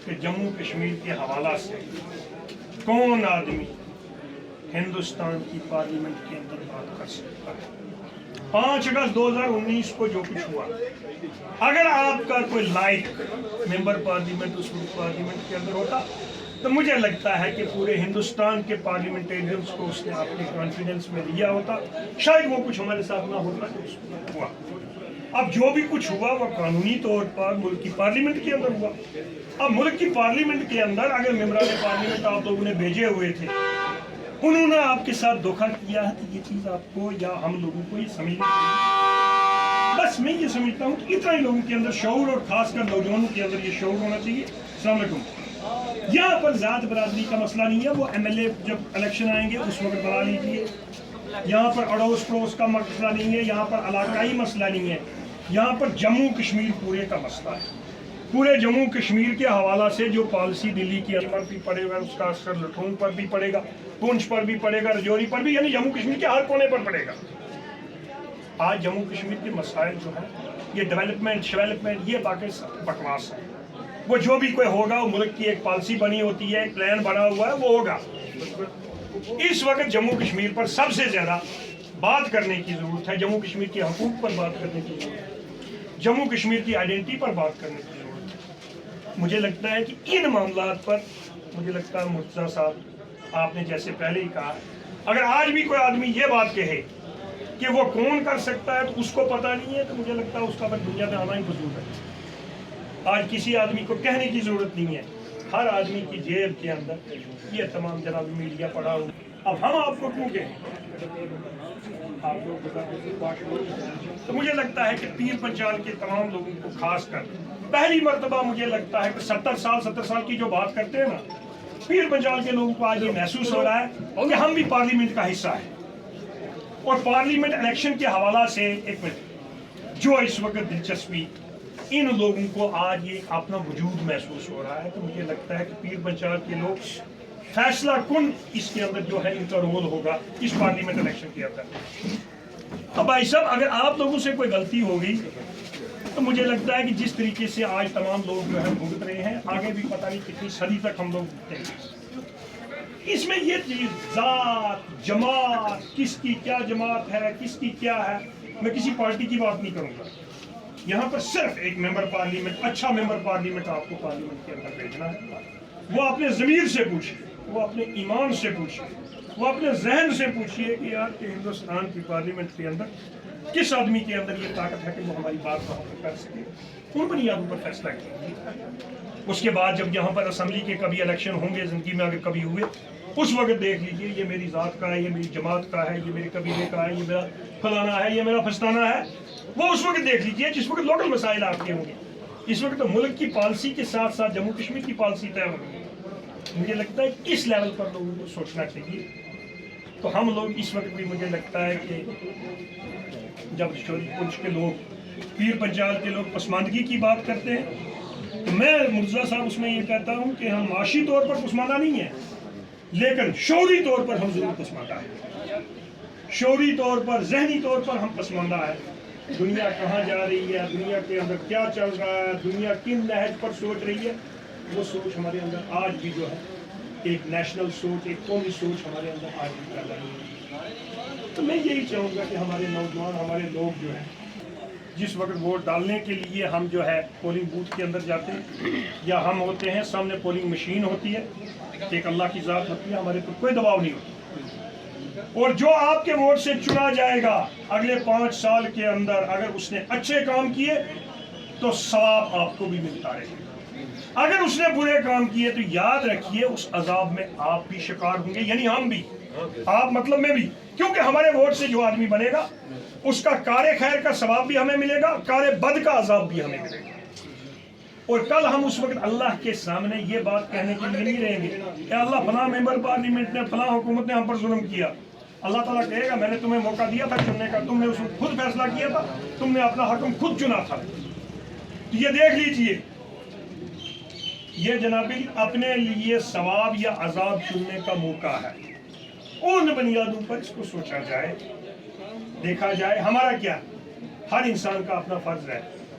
کہ جموں کشمیر کے حوالہ سے کون آدمی ہندوستان کی پارلیمنٹ کے اندر بات کر سکتا ہے؟ 5 اگست 2019 کو جو کچھ ہوا، اگر آپ کا کوئی لائق ممبر پارلیمنٹ اس وقت پارلیمنٹ کے اندر ہوتا تو مجھے لگتا ہے کہ پورے ہندوستان کے پارلیمنٹیرینز کو اس نے اپنے کانفیڈنس میں لیا ہوتا، شاید وہ کچھ ہمارے ساتھ نہ ہوتا جو اس وقت ہوا۔ اب جو بھی کچھ ہوا وہ قانونی طور پر ملک کی پارلیمنٹ کے اندر ہوا۔ اب ملک کی پارلیمنٹ کے اندر اگر ممبران پارلیمنٹ آپ لوگوں نے بھیجے ہوئے تھے، انہوں نے آپ کے ساتھ دھوکہ کیا ہے، تو یہ چیز آپ کو یا ہم لوگوں کو یہ سمجھنا چاہیے۔ بس میں یہ سمجھتا ہوں کہ اتنا ہی لوگوں کے اندر شعور، اور خاص کر نوجوانوں کے اندر یہ شعور ہونا چاہیے۔ السلام علیکم۔ یہاں پر ذات برادری کا مسئلہ نہیں ہے، وہ ایم ایل اے جب الیکشن آئیں گے اس وقت بنا لیجیے۔ یہاں پر اڑوس پڑوس کا مسئلہ نہیں ہے، یہاں پر علاقائی مسئلہ نہیں ہے، یہاں پر جموں کشمیر پورے کا مسئلہ ہے۔ پورے جموں کشمیر کے حوالہ سے جو پالیسی دلی کے اندر بھی پڑے گا، اس کا اثر لٹھون پر بھی پڑے گا، پونچھ پر بھی پڑے گا، رجوری پر بھی، یعنی جموں کشمیر کے ہر کونے پر پڑے گا۔ آج جموں کشمیر کے مسائل جو ہیں، یہ ڈیولپمنٹ یہ باقی بکواس ہے۔ وہ جو بھی کوئی ہوگا، وہ ملک کی ایک پالیسی بنی ہوتی ہے، ایک پلان بنا ہوا ہے، وہ ہوگا۔ اس وقت جموں کشمیر پر سب سے زیادہ بات کرنے کی ضرورت ہے، جموں کشمیر کے حقوق پر بات کرنے کی ضرورت ہے، جموں کشمیر کی آئیڈینٹی پر بات کرنے کی ضرورت ہے۔ مجھے لگتا ہے کہ ان معاملات پر مجھے لگتا ہے مرتضیٰ صاحب، آپ نے جیسے پہلے ہی کہا، اگر آج بھی کوئی آدمی یہ بات کہے کہ وہ کون کر سکتا ہے تو اس کو پتہ نہیں ہے، تو مجھے لگتا ہے اس کا پھر دنیا میں آنا ہی فضول ہے۔ آج کسی آدمی کو کہنے کی ضرورت نہیں ہے، ہر آدمی کی جیب کے اندر یہ تمام جناب میڈیا پڑا ہو۔ اب ہم آپ کو کیوں کہیں؟ آپ لوگ تو مجھے لگتا ہے کہ پیر پنچال کے تمام لوگوں کو خاص کر پہلی مرتبہ مجھے لگتا ہے کہ 70 سال کی جو بات کرتے ہیں نا، پیر پنچال کے لوگوں کو آج یہ محسوس ہو رہا ہے کہ ہم بھی پارلیمنٹ کا حصہ ہیں، اور پارلیمنٹ الیکشن کے حوالہ سے ایک منٹ جو اس وقت دلچسپی ان لوگوں کو آج یہ اپنا وجود محسوس ہو رہا ہے، تو مجھے لگتا ہے کہ پیر پنچال کے لوگ فیصلہ کن اس کے اندر جو ہے ان کا رول ہوگا اس پارلیمنٹ الیکشن کے اندر۔ اب بھائی صاحب، اگر آپ لوگوں سے کوئی غلطی ہوگی تو مجھے لگتا ہے کہ جس طریقے سے آج تمام لوگ جو ہے بھگت رہے ہیں، آگے بھی پتہ نہیں کتنی صدی تک ہم لوگ بھگتیں گے۔ اس میں یہ چیز ذات جماعت، کس کی کیا جماعت ہے، کس کی کیا ہے، میں کسی پارٹی کی بات نہیں کروں گا۔ یہاں پر صرف ایک ممبر پارلیمنٹ، اچھا ممبر پارلیمنٹ آپ کو پارلیمنٹ کے اندر بھیجنا ہے۔ وہ اپنے ضمیر سے پوچھیے، وہ اپنے ایمان سے پوچھیے، وہ اپنے ذہن سے پوچھیے کہ یار کہ ہندوستان کی پارلیمنٹ کے اندر کس آدمی کے اندر یہ طاقت ہے کہ وہ ہماری بات وہاں پر کر سکے، ان بنیادوں پر فیصلہ کیجیے۔ اس کے بعد جب یہاں پر اسمبلی کے کبھی الیکشن ہوں گے، زندگی میں اگر کبھی ہوئے، اس وقت دیکھ لیجیے یہ میری ذات کا ہے، یہ میری جماعت کا ہے، یہ میرے قبیلے کا ہے، یہ میرا فلانا ہے، یہ میرا فستانہ ہے، وہ اس وقت دیکھ لیجیے جس وقت لوکل مسائل آپ کے ہوں گے۔ اس وقت تو ملک کی پالیسی کے ساتھ ساتھ جموں کشمیر کی پالیسی طے ہوگی۔ مجھے لگتا ہے اس لیول پر لوگوں کو سوچنا چاہیے۔ تو ہم لوگ اس وقت بھی مجھے لگتا ہے کہ جب شوری پنچ کے لوگ، پیر پنچال کے لوگ پسماندگی کی بات کرتے ہیں، تو میں مرتضیٰ صاحب اس میں یہ کہتا ہوں کہ ہم معاشی طور پر پسماندہ نہیں ہیں، لیکن شعوری طور پر ہم ضرور پسماندہ ہیں۔ شعوری طور پر، ذہنی طور پر ہم پسماندہ ہیں۔ دنیا کہاں جا رہی ہے، دنیا کے اندر کیا چل رہا ہے، دنیا کن نہج پر سوچ رہی ہے، وہ سوچ ہمارے اندر آج بھی جو ہے ایک نیشنل سوچ، ایک قومی سوچ ہمارے اندر آج بھی پیدا نہیں ہے۔ تو میں یہی چاہوں گا کہ ہمارے نوجوان، ہمارے لوگ جو ہیں، جس وقت ووٹ ڈالنے کے لیے ہم جو ہے پولنگ بوتھ کے اندر جاتے ہیں یا ہم ہوتے ہیں، سامنے پولنگ مشین ہوتی ہے، ایک اللہ کی ذات ہوتی ہے، ہمارے پر کوئی دباؤ نہیں ہوتا، اور جو آپ کے ووٹ سے چنا جائے گا اگلے 5 سال کے اندر، اگر اس نے اچھے کام کیے تو ثواب آپ کو بھی ملتا رہے گا، اگر اس نے برے کام کیے تو یاد رکھیے اس عذاب میں آپ بھی شکار ہوں گے، یعنی ہم بھی، آپ مطلب میں بھی، کیونکہ ہمارے ووٹ سے جو آدمی بنے گا اس کا کار خیر کا ثواب بھی ہمیں ملے گا، کار بد کا عذاب بھی ہمیں ملے گا۔ اور کل ہم اس وقت اللہ کے سامنے یہ بات کہنے کے لیے نہیں رہیں گے کہ اللہ فلاں ممبر پارلیمنٹ نے، فلاں حکومت نے ہم پر ظلم کیا۔ اللہ تعالیٰ کہے گا میں نے تمہیں موقع دیا تھا چننے کا، تم نے اس وقت خود فیصلہ کیا تھا، تم نے اپنا حکم خود چنا تھا۔ تو یہ دیکھ لیجئے، یہ جنابی اپنے لیے ثواب یا عذاب چننے کا موقع ہے، ان بنیادوں پر اس کو سوچا جائے، دیکھا جائے۔ ہمارا کیا، ہر انسان کا اپنا فرض ہے